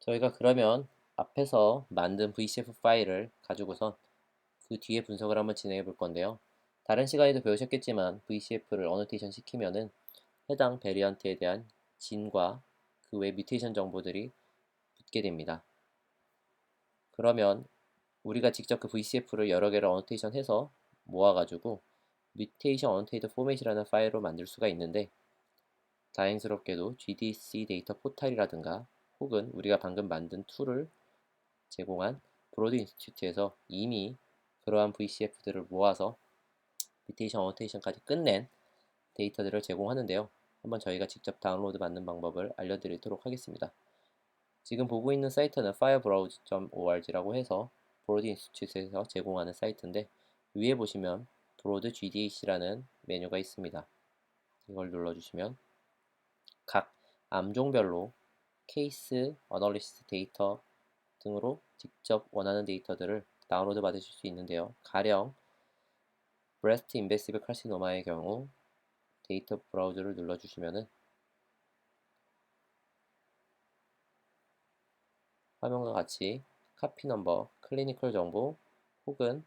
저희가 그러면 앞에서 만든 VCF 파일을 가지고선 그 뒤에 분석을 한번 진행해 볼 건데요. 다른 시간에도 배우셨겠지만 VCF를 어노테이션 시키면은 해당 베리언트에 대한 진과 그 외 뮤테이션 정보들이 붙게 됩니다. 그러면 우리가 직접 그 VCF를 여러 개를 어노테이션 해서 모아가지고 뮤테이션 어노테이터 포맷이라는 파일로 만들 수가 있는데, 다행스럽게도 GDC 데이터 포탈이라든가 혹은 우리가 방금 만든 툴을 제공한 브로드 인스티튜트에서 이미 그러한 VCF들을 모아서 뮤테이션 어노테이션까지 끝낸 데이터들을 제공하는데요. 한번 저희가 직접 다운로드 받는 방법을 알려드리도록 하겠습니다. 지금 보고 있는 사이트는 firebrowse.org라고 해서 브로드 인스티튜트에서 제공하는 사이트인데, 위에 보시면 브로드 GDAC라는 메뉴가 있습니다. 이걸 눌러주시면 각 암종별로 케이스, 어널리시스 데이터 등으로 직접 원하는 데이터들을 다운로드 받으실 수 있는데요. 가령 브레스트 인베시브 칼시노마의 경우 데이터 브라우저를 눌러주시면은 화면과 같이 카피 넘버, 클리니컬 정보 혹은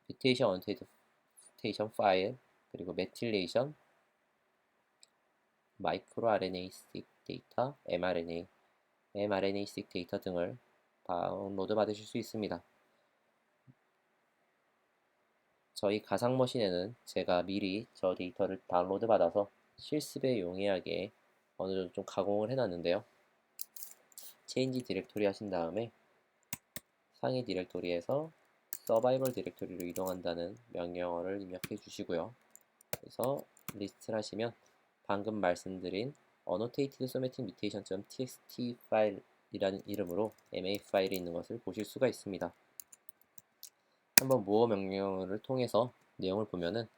뮤테이션 어노테이션 파일, 그리고 메틸레이션, 마이크로 RNA-seq 데이터, mRNA-seq 데이터 등을 다운로드 받으실 수 있습니다. 저희 가상 머신에는 제가 미리 저 데이터를 다운로드 받아서 실습에 용이하게 어느 정도 좀 가공을 해놨는데요. 체인지 디렉토리 하신 다음에 상위 디렉토리에서 서바이벌 디렉토리로 이동한다는 명령어를 입력해 주시고요. 그래서 리스트를 하시면 방금 말씀드린 annotated somatic mutation.txt 파일이라는 이름으로 MA 파일이 있는 것을 보실 수가 있습니다. 한번 모어 명령어를 통해서 내용을 보면은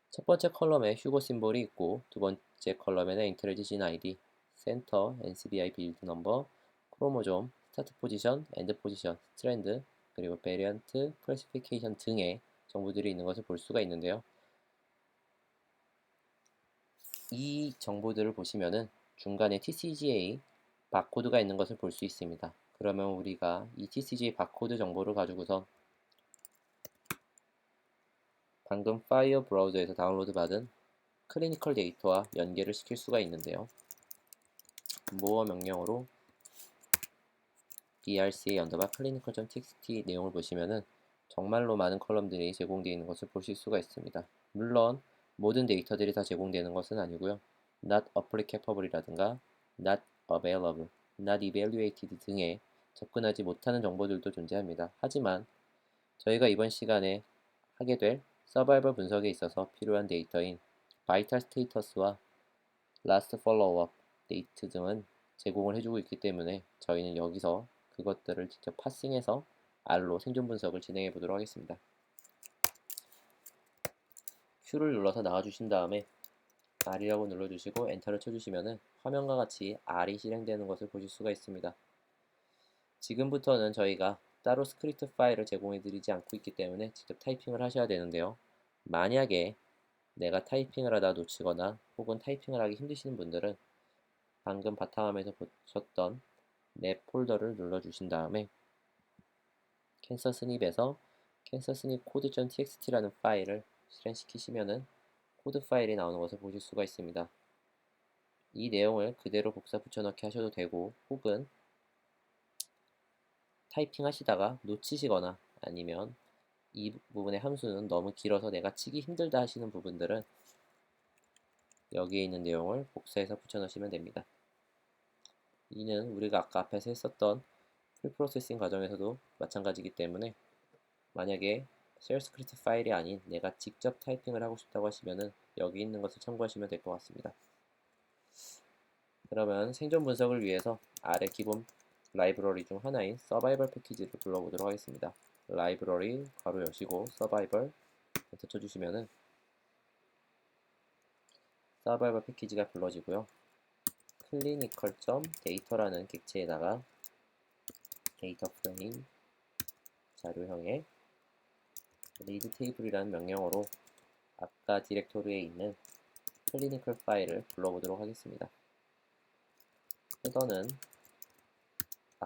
첫 번째 컬럼에 휴거 심볼이 있고, 두 번째 컬럼에는 엔트리지 진 아이디, 센터, NCBI 빌드 넘버, 크로모좀, 스타트 포지션, 엔드 포지션, 스트랜드, 그리고 베리언트, 클래시피케이션 등의 정보들이 있는 것을 볼 수가 있는데요. 이 정보들을 보시면은 중간에 TCGA 바코드가 있는 것을 볼 수 있습니다. 그러면 우리가 이 TCGA 바코드 정보를 가지고서 방금 파이어 브라우저에서 다운로드 받은 클리니컬 데이터와 연계를 시킬 수가 있는데요. 모어 명령어로 brca 언더바 clinical.txt 내용을 보시면은 정말로 많은 컬럼들이 제공되어 있는 것을 보실 수가 있습니다. 물론 모든 데이터들이 다 제공되는 것은 아니고요. not applicable이라든가 not available, not evaluated 등의 접근하지 못하는 정보들도 존재합니다. 하지만 저희가 이번 시간에 하게 될 서바이벌 분석에 있어서 필요한 데이터인 바이탈 스테이터스와 라스트 팔로우업 데이트 등은 제공을 해주고 있기 때문에 저희는 여기서 그것들을 직접 파싱해서 R로 생존 분석을 진행해 보도록 하겠습니다. Q를 눌러서 나와주신 다음에 R이라고 눌러주시고 엔터를 쳐주시면은 화면과 같이 R이 실행되는 것을 보실 수가 있습니다. 지금부터는 저희가 따로 스크립트 파일을 제공해 드리지 않고 있기 때문에 직접 타이핑을 하셔야 되는데요. 만약에 내가 타이핑을 하다 놓치거나 혹은 타이핑을 하기 힘드시는 분들은 방금 바탕화면에서 보셨던 맵 폴더를 눌러주신 다음에 캔서 스닙에서 캔서 스닙 코드.txt라는 파일을 실행시키시면은 코드 파일이 나오는 것을 보실 수가 있습니다. 이 내용을 그대로 복사 붙여넣기 하셔도 되고, 혹은 타이핑 하시다가 놓치시거나 아니면 이 부분의 함수는 너무 길어서 내가 치기 힘들다 하시는 부분들은 여기에 있는 내용을 복사해서 붙여넣으시면 됩니다. 이는 우리가 아까 앞에서 했었던 프리프로세싱 과정에서도 마찬가지이기 때문에 만약에 쉘 스크립트 파일이 아닌 내가 직접 타이핑을 하고 싶다고 하시면은 여기 있는 것을 참고하시면 될 것 같습니다. 그러면 생존 분석을 위해서 아래 기본 라이브러리 중 하나인 서바이벌 패키지를 불러보도록 하겠습니다. 라이브러리 괄호 여시고 서바이벌 엔터 쳐주시면은 서바이벌 패키지가 불러지고요. clinical.data라는 객체에다가 데이터 프레임 자료형의 read table이라는 명령어로 아까 디렉토리에 있는 클리니컬 파일을 불러보도록 하겠습니다. 헤더는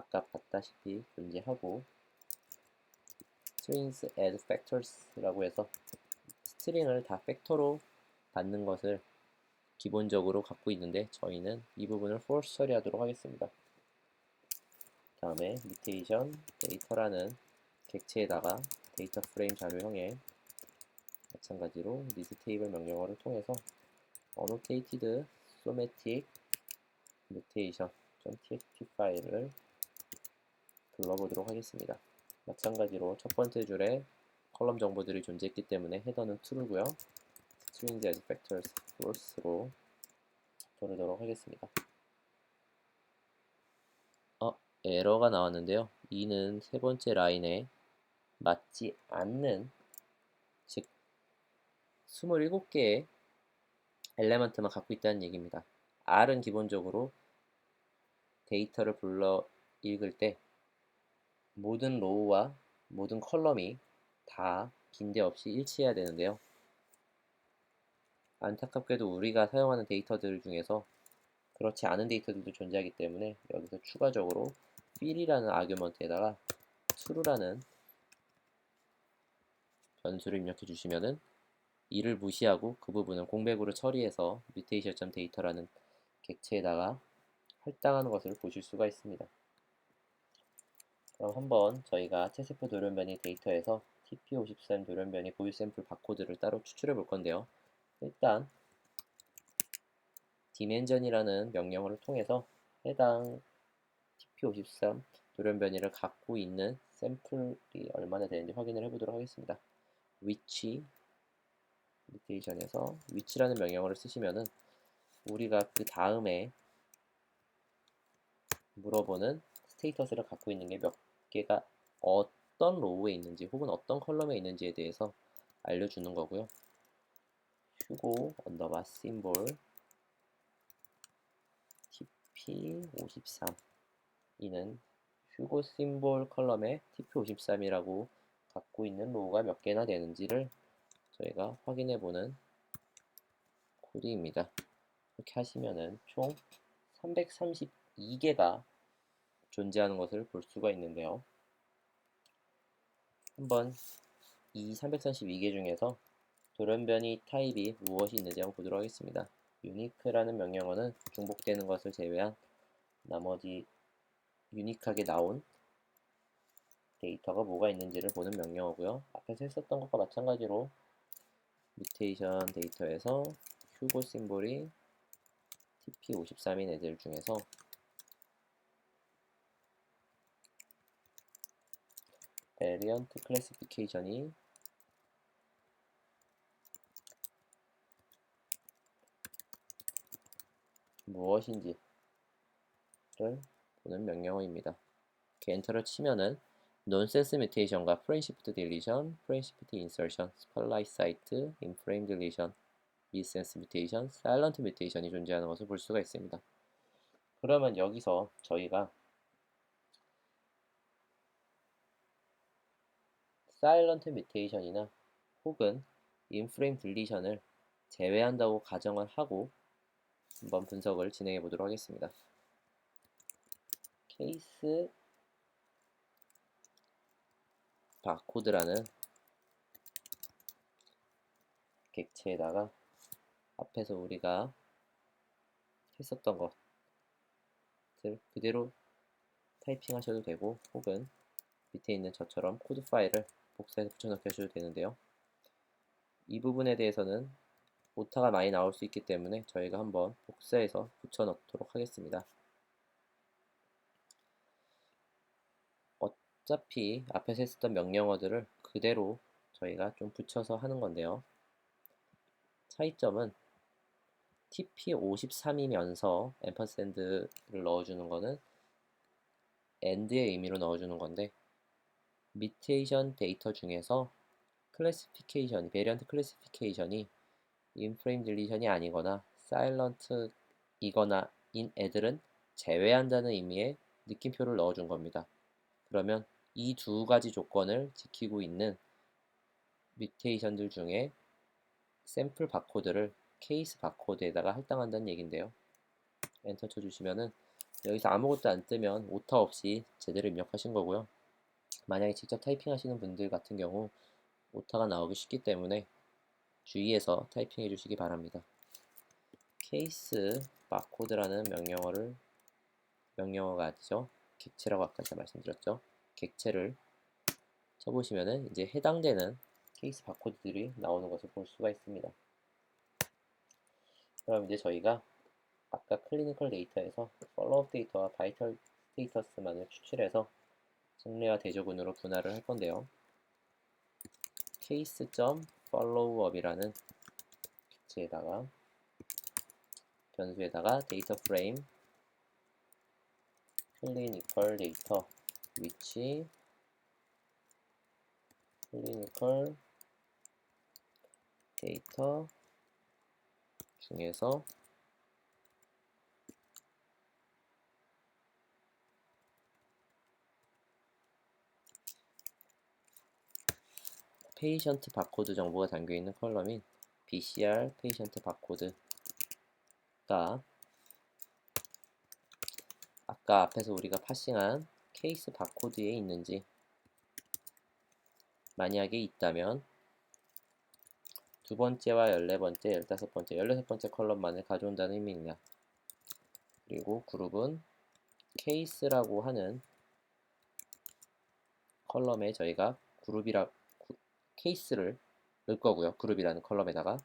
아까 봤다시피 존재하고 strings as factors라고 해서 스트링을 다 팩터로 받는 것을 기본적으로 갖고 있는데 저희는 이 부분을 false 처리하도록 하겠습니다. 다음에 mutation 데이터라는 객체에다가 데이터 프레임 자료형에 마찬가지로 list table 명령어를 통해서 annotated somatic mutation.txt 파일을 불러보도록 하겠습니다. 마찬가지로 첫 번째 줄에 컬럼 정보들이 존재했기 때문에 헤더는 true고요. strings as factors false로 부르도록 하겠습니다. 에러가 나왔는데요. 이는 세 번째 라인에 맞지 않는, 즉 27개의 엘레먼트만 갖고 있다는 얘기입니다. R은 기본적으로 데이터를 불러 읽을 때 모든 로우와 모든 컬럼이 다 빈대없이 일치해야 되는데요. 안타깝게도 우리가 사용하는 데이터들 중에서 그렇지 않은 데이터들도 존재하기 때문에 여기서 추가적으로 fill이라는 아규먼트에다가 true라는 변수를 입력해 주시면은 이를 무시하고 그 부분을 공백으로 처리해서 mutation.data라는 객체에다가 할당하는 것을 보실 수가 있습니다. 그럼 한번 저희가 채세포 돌연변이 데이터에서 TP53 돌연변이 고유 샘플 바코드를 따로 추출해 볼 건데요. 일단 dimension이라는 명령어를 통해서 해당 TP53 돌연변이를 갖고 있는 샘플이 얼마나 되는지 확인을 해보도록 하겠습니다. which mutation에서 which라는 명령어를 쓰시면은 우리가 그 다음에 물어보는 스테이터스를 갖고 있는 게 몇 개가 어떤 로우에 있는지 혹은 어떤 컬럼에 있는지에 대해서 알려주는 거고요. 휴고 언더바 심볼 TP53 이는 휴고 심볼 컬럼에 TP53이라고 갖고 있는 로우가 몇 개나 되는지를 저희가 확인해 보는 코드입니다. 이렇게 하시면은 총 332개가 존재하는 것을 볼 수가 있는데요. 한번 이 332개 중에서 돌연변이 타입이 무엇이 있는지 한번 보도록 하겠습니다. unique라는 명령어는 중복되는 것을 제외한 나머지 유니크하게 나온 데이터가 뭐가 있는지를 보는 명령어고요. 앞에서 했었던 것과 마찬가지로 mutation 데이터에서 휴고 심볼이 TP53인 애들 중에서 variant classification이 무엇인지를 보는 명령어입니다. 이렇게 엔터를 치면은 nonsense mutation과 frame shift deletion, frame shift insertion, spotlight site, in-frame deletion, missense mutation, silent mutation이 존재하는 것을 볼 수가 있습니다. 그러면 여기서 저희가 silent mutation이나 혹은 in-frame deletion을 제외한다고 가정을 하고 한번 분석을 진행해 보도록 하겠습니다. 케이스 바코드라는 객체에다가 앞에서 우리가 했었던 것들 그대로 타이핑 하셔도 되고 혹은 밑에 있는 저처럼 코드 파일을 복사해서 붙여넣기 하셔도 되는데요. 이 부분에 대해서는 오타가 많이 나올 수 있기 때문에 저희가 한번 복사해서 붙여넣도록 하겠습니다. 어차피 앞에서 했었던 명령어들을 그대로 저희가 좀 붙여서 하는 건데요. 차이점은 TP53이면서 앰퍼샌드를 넣어주는 거는 AND의 의미로 넣어주는 건데 mutation 데이터 중에서 클래시피케이션, 베리언트 클래시피케이션이 인프레임 딜리션이 아니거나 사일런트이거나 인 애들은 제외한다는 의미의 느낌표를 넣어준 겁니다. 그러면 이 두 가지 조건을 지키고 있는 뮤테이션들 중에 샘플 바코드를 케이스 바코드에다가 할당한다는 얘긴데요. 엔터 쳐주시면은 여기서 아무것도 안 뜨면 오타 없이 제대로 입력하신 거고요. 만약에 직접 타이핑 하시는 분들 같은 경우 오타가 나오기 쉽기 때문에 주의해서 타이핑 해주시기 바랍니다. 케이스 바코드라는 명령어가 아니죠. 객체라고 아까 제가 말씀드렸죠. 객체를 쳐보시면은 이제 해당되는 케이스 바코드들이 나오는 것을 볼 수가 있습니다. 그럼 이제 저희가 아까 클리니컬 데이터에서 팔로우업 데이터와 바이털 스테이터스만을 추출해서 정례와 대조군으로 분할을 할 건데요. case.followup이라는 객체에다가 변수에다가 데이터 프레임 클리니컬 데이터 which 클리니컬 데이터 중에서 페이션트 바코드 정보가 담겨있는 컬럼인 BCR 페이션트 바코드가 아까 앞에서 우리가 파싱한 케이스 바코드에 있는지 만약에 있다면 두 번째와 14번째, 15번째, 16번째 컬럼만을 가져온다는 의미입니다. 그리고 그룹은 케이스라고 하는 컬럼에 저희가 케이스를 넣을 거고요. 그룹이라는 컬럼에다가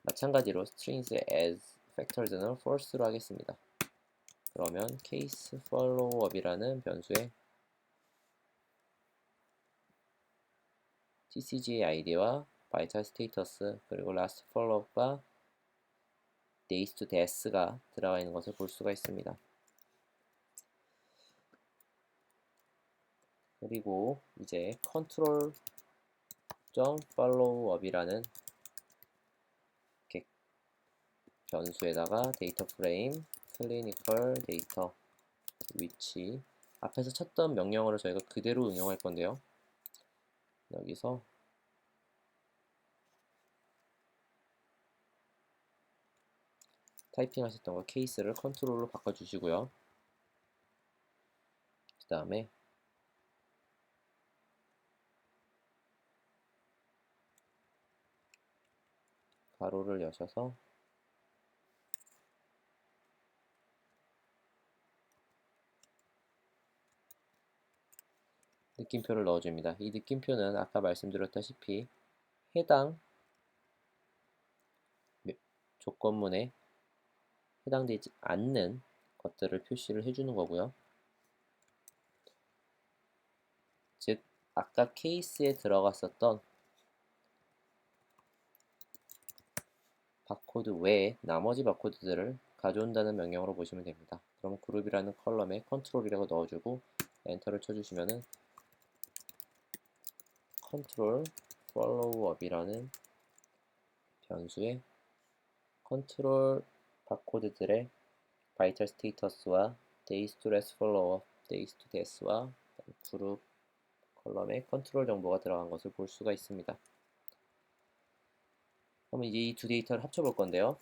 마찬가지로 strings as factors는 false로 하겠습니다. 그러면 case followup이라는 변수에 tcg의 id와 vital status 그리고 last followup과 days to death가 들어가 있는 것을 볼 수가 있습니다. 그리고 이제 control.followup이라는 변수에다가 데이터 프레임 clinical data which 앞에서 쳤던 명령어를 저희가 그대로 응용할 건데요. 여기서 타이핑 하셨던 거 케이스를 컨트롤로 바꿔주시고요. 그 다음에 가로를 여셔서 느낌표를 넣어줍니다. 이 느낌표는 아까 말씀드렸다시피 해당 조건문에 해당되지 않는 것들을 표시를 해주는 거고요. 즉 아까 케이스에 들어갔었던 바코드 외에 나머지 바코드들을 가져온다는 명령으로 보시면 됩니다. 그럼 그룹이라는 컬럼에 컨트롤이라고 넣어주고 엔터를 쳐주시면은 컨트롤 followup이라는 변수에 컨트롤 바코드들의 vital status와 days to last follow-up, days to death와 그룹 컬럼에 컨트롤 정보가 들어간 것을 볼 수가 있습니다. 그럼 이제 이 두 데이터를 합쳐볼 건데요.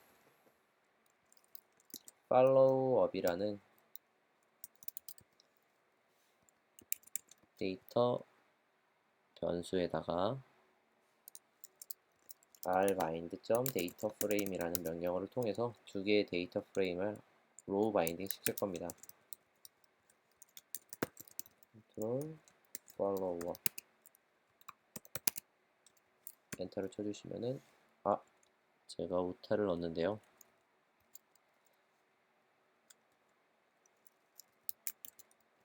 followup이라는 데이터 변수에다가 rbind.dataFrame이라는 명령어를 통해서 두 개의 데이터 프레임을 row 바인딩 시킬 겁니다. control follower 엔터를 쳐주시면은 제가 오타를 넣었는데요.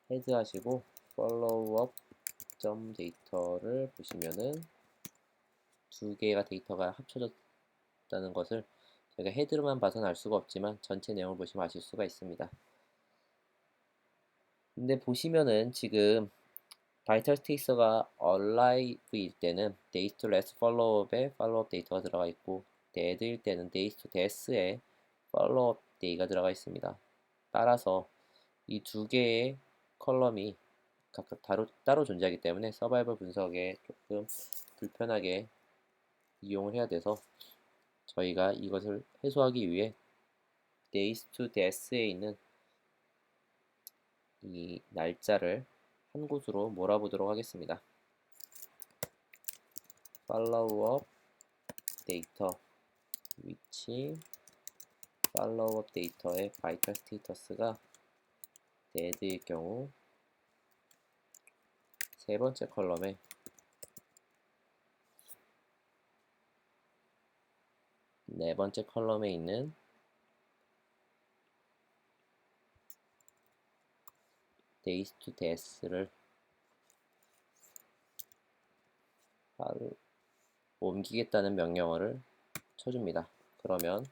헤드 하시고 followup.data를 보시면은 두 개가 데이터가 합쳐졌다는 것을 저희가 헤드로만 봐서는 알 수가 없지만 전체 내용을 보시면 아실 수가 있습니다. 근데 보시면은 지금 바이털 스테이터가 alive일 때는 days to last followup에 follow-up 데이터가 들어가 있고 dead일 때는 days to death에 follow-up 데이가 들어가 있습니다. 따라서 이 두 개의 컬럼이 각각 따로 존재하기 때문에 서바이벌 분석에 조금 불편하게 이용을 해야 돼서 저희가 이것을 해소하기 위해 days to death에 있는 이 날짜를 한 곳으로 몰아보도록 하겠습니다. 팔로우업 데이터 위치 팔로우업 데이터의 바이탈 스테이터스가 dead일 경우 세 번째 컬럼에 네 번째 컬럼에 있는 days to death를 옮기겠다는 명령어를 쳐줍니다. 그러면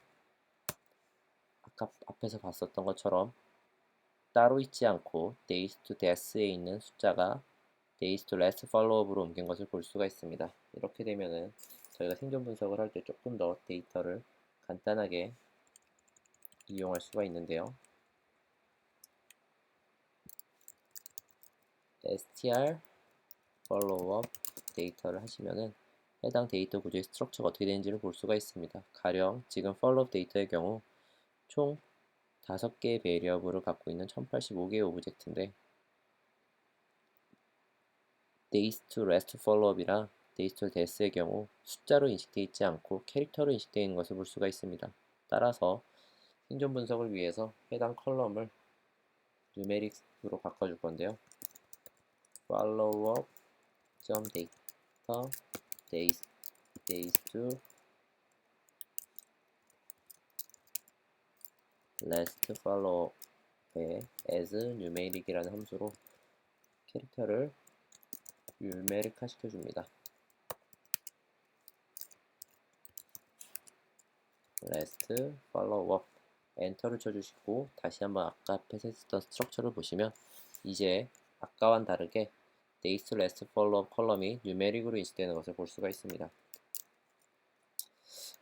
아까 앞에서 봤었던 것처럼 따로 있지 않고 days to death에 있는 숫자가 days to last followup으로 옮긴 것을 볼 수가 있습니다. 이렇게 되면은 저희가 생존 분석을 할 때 조금 더 데이터를 간단하게 이용할 수가 있는데요. str followup 데이터를 하시면은 해당 데이터 구조의 스트럭처가 어떻게 되는지를 볼 수가 있습니다. 가령 지금 followup 데이터의 경우 총 5개의 베리어블을 갖고 있는 1085개의 오브젝트인데 days to last followup이랑 days to death의 경우 숫자로 인식되어 있지 않고 캐릭터로 인식되어 있는 것을 볼 수가 있습니다. 따라서 생존 분석을 위해서 해당 컬럼을 numeric으로 바꿔줄 건데요. followup.data days to last followup에 as numeric이라는 함수로 캐릭터를 numeric 시켜줍니다. last followup 엔터를 쳐주시고 다시 한번 아까 앞에서 했었던 스트럭처를 보시면 이제 아까와는 다르게 days to last followup 컬럼이 numeric으로 인식되는 것을 볼 수가 있습니다.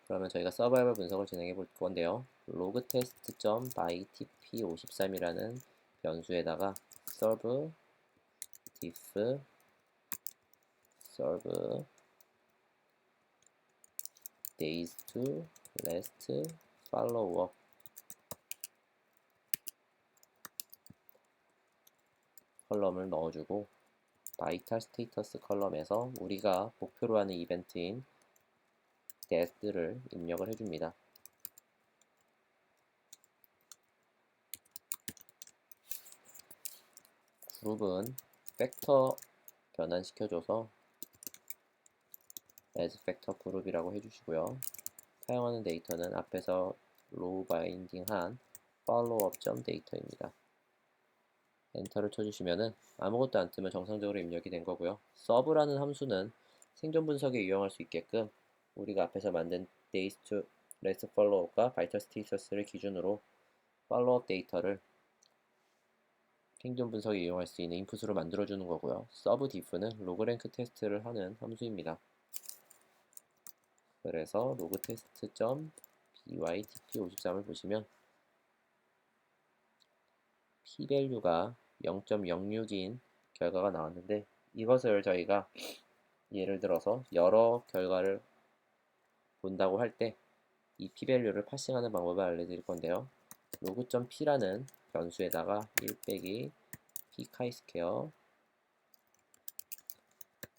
그러면 저희가 서바이벌 분석을 진행해 볼 건데요. logtest.by tp53이라는 변수에다가 serve diff serve days to last followup 컬럼을 넣어주고 바이탈 스테이터스 컬럼에서 우리가 목표로 하는 이벤트인 death를 입력을 해줍니다. 그룹은 팩터 변환시켜줘서 as factor 그룹이라고 해주시고요. 사용하는 데이터는 앞에서 로우 바인딩한 followup.data입니다. 엔터를 쳐주시면은 아무것도 안 뜨면 정상적으로 입력이 된 거고요. serve라는 함수는 생존 분석에 이용할 수 있게끔 우리가 앞에서 만든 days to last followup과 vital status를 기준으로 followup 데이터를 생존 분석에 이용할 수 있는 인풋으로 만들어주는 거고요. serve diff는 logrank 테스트를 하는 함수입니다. 그래서 logtest.by tp53을 보시면 p-value가 0.06인 결과가 나왔는데 이것을 저희가 예를 들어서 여러 결과를 본다고 할 때 이 p-value를 파싱하는 방법을 알려드릴 건데요. log.p라는 변수에다가 1 빼기 p chi-square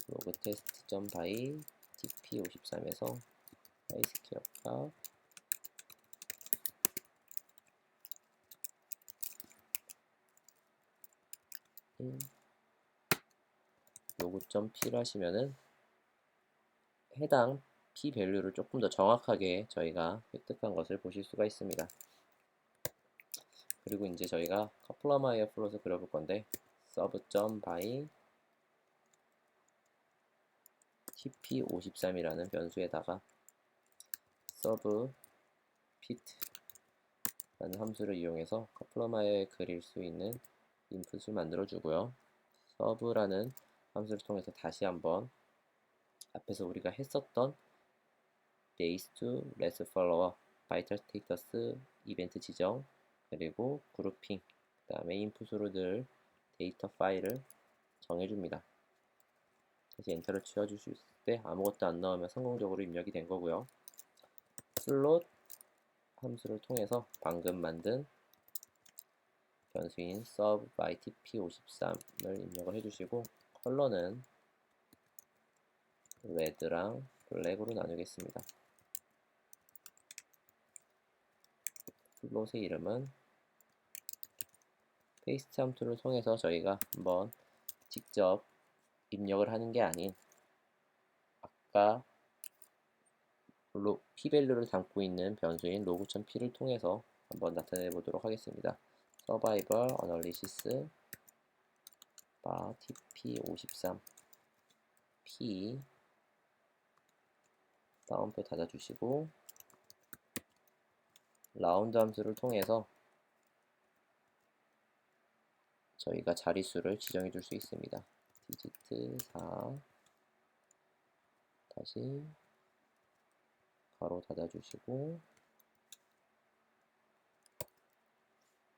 logtest.by tp53에서 chi-square가 log.p를 하시면은 해당 p 밸류를 조금 더 정확하게 저희가 획득한 것을 보실 수가 있습니다. 그리고 이제 저희가 커플러마이어 플롯을 그려볼 건데 sub.by tp53이라는 변수에다가 sub fit라는 함수를 이용해서 커플러마이어에 그릴 수 있는 인풋을 만들어 주고요. sub라는 함수를 통해서 다시 한번 앞에서 우리가 했었던 days to last follower, vital status, 이벤트 지정, 그리고 그룹핑, 그 다음에 인풋으로 늘 데이터 파일을 정해줍니다. 다시 엔터를 치워주실 때 아무것도 안 나오면 성공적으로 입력이 된 거고요. 플롯 함수를 통해서 방금 만든 변수인 sub by tp53을 입력을 해주시고 컬러는 레드랑 블랙으로 나누겠습니다. 플롯의 이름은 페이스트 함수를 통해서 저희가 한번 직접 입력을 하는 게 아닌 아까 p-밸류를 담고 있는 변수인 log.p를 통해서 한번 나타내 보도록 하겠습니다. survival analysis 바 tp53 p 다운표 닫아주시고 라운드 함수를 통해서 저희가 자릿수를 지정해 줄 수 있습니다. 디지트 4 다시 가로 닫아주시고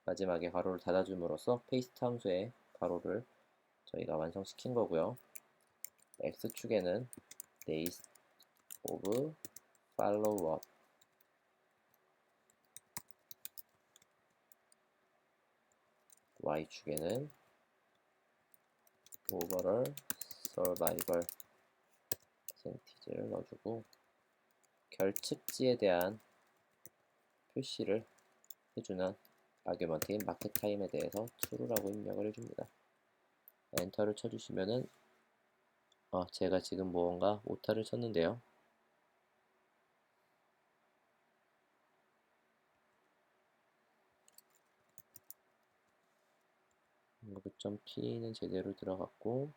마지막에 가로를 닫아줌으로써 페이스트 함수의 가로를 저희가 완성시킨 거고요. X축에는 days of follow up Y축에는 overall survival percentage를 넣어주고 결측지에 대한 표시를 해주는 아규먼트인 마켓타임에 대해서 true라고 입력을 해줍니다. 엔터를 쳐주시면은 제가 지금 무언가 오타를 쳤는데요. log.p는 제대로 들어갔고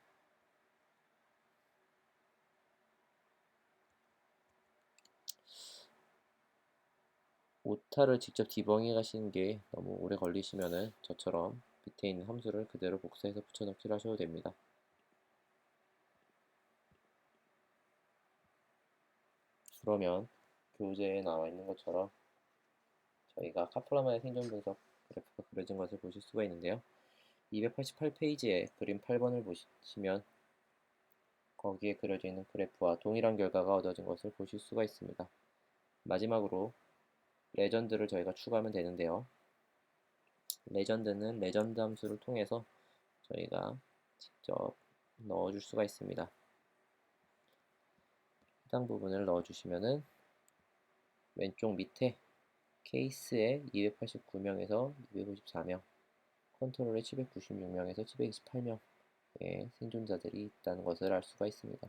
오타를 직접 디버깅 하시는 게 너무 오래 걸리시면은 저처럼 밑에 있는 함수를 그대로 복사해서 붙여넣기를 하셔도 됩니다. 그러면 교재에 나와 있는 것처럼 저희가 카플라만의 생존 분석 그래프가 그려진 것을 보실 수가 있는데요. 288페이지에 그림 8번을 보시면 거기에 그려져 있는 그래프와 동일한 결과가 얻어진 것을 보실 수가 있습니다. 마지막으로 레전드를 저희가 추가하면 되는데요. 레전드는 레전드 함수를 통해서 저희가 직접 넣어줄 수가 있습니다. 해당 부분을 넣어주시면은 왼쪽 밑에 케이스에 289명에서 254명, 컨트롤에 796명에서 728명의 생존자들이 있다는 것을 알 수가 있습니다.